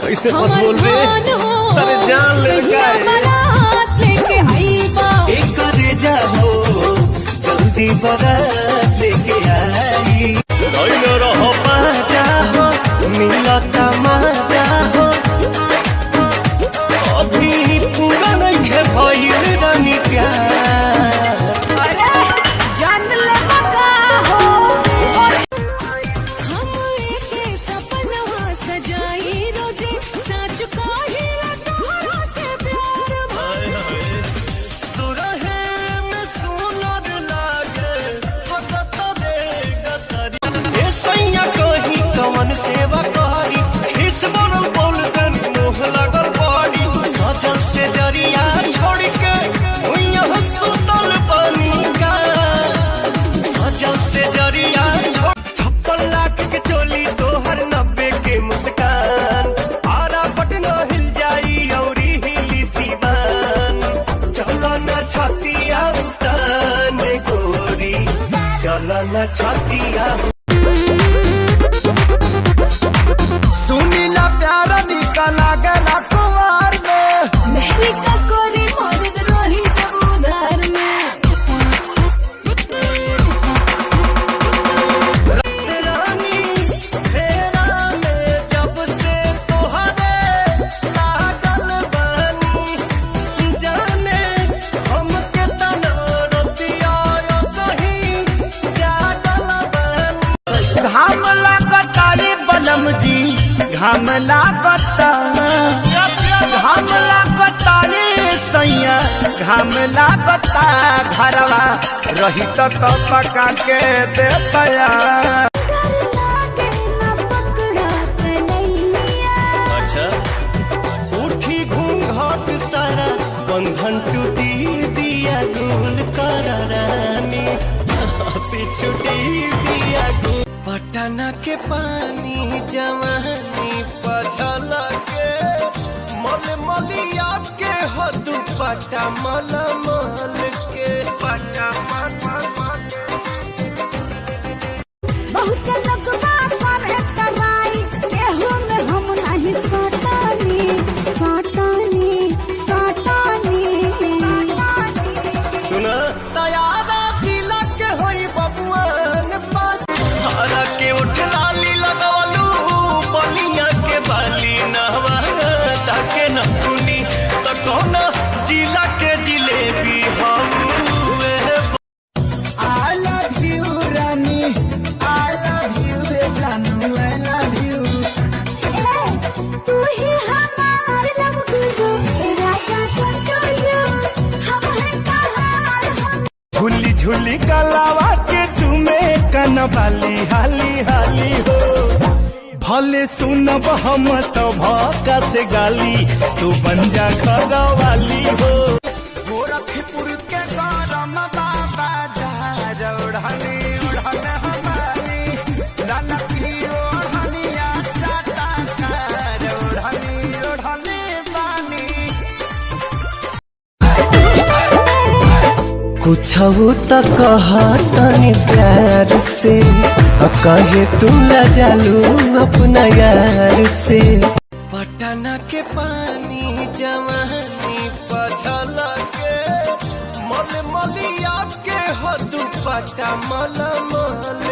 कैसे मत बोल बे, अरे जान लड़का एक रेजा हो जल्दी बारात लेके आई। रहो बाजा हो मिलता मजा हो, अभी पूरा नहीं है भइल रानी प्यार। अरे जान ले मका हो हम एक सपना सजाई रोजे सच कही तोहरा से प्यार सुरहे में सुनर लागे हसत दे गतरी ए सैया कही कवन सेवा करी इस बनल बोल दन मोह लगल बड़ी सजल से जरिया छोड़ के हुइया सुतल पानी का सजल से जरिया छोड़ 56 लाख के चोली तोहर 90 के मुस्कान आरा पटना हिल जाई औरी हिली सीवान चला न छातिया उताने गोरी चला न छातिया। सुनीला प्यारा निकला गला कुमार में मेरी ककोरी मर्द रही जब उधार में रानी फेरा में जब से तोहरे लागल बानी जाने हमके तना रतिया सही जागल बानी। घाम लागता रे बनम जी घाम लागता रे सैया घाम लागता घरवा रही तो पका के देतया। अच्छा उठी घूंघट सारा बंधन टूटी दिया गुल कर रानी हंसी छुटी दिया गुल पटना के पानी जवानी पझल के मल मलिया के हो दुपट्टा मल मल के पट्टा बहुत लगवा पर कराई केहू में हम नहीं सटानी सुना तैयारा जिला के होई बबुआन हरा के उठ लाली लगवलू बलिया के बाली नहवा ताके न कुनी तो कौन जिला के जिलेबी हउए। I love you Rani I love you जानू I love you तू ही हमार लव गुरु राजा संतोषो हम है कहार हम झूली झूली गलावा के चूमे कनवाली हाली हाली हो भले सुनब हम सब का से गाली तू बन जा घर वाली हो। गोरखपुर के गरम बाबा जा ओढ़नी ओढ़ने हमारी लाला की ओढ़निया चाटा कर ओढ़नी ओढ़ने बानी कुछ तो कहा तनी प्यार से कहे तू जालू अपना यार से। पटना के पानी जवानी पझल के मल मलिया के हो दुपट्टा मल मल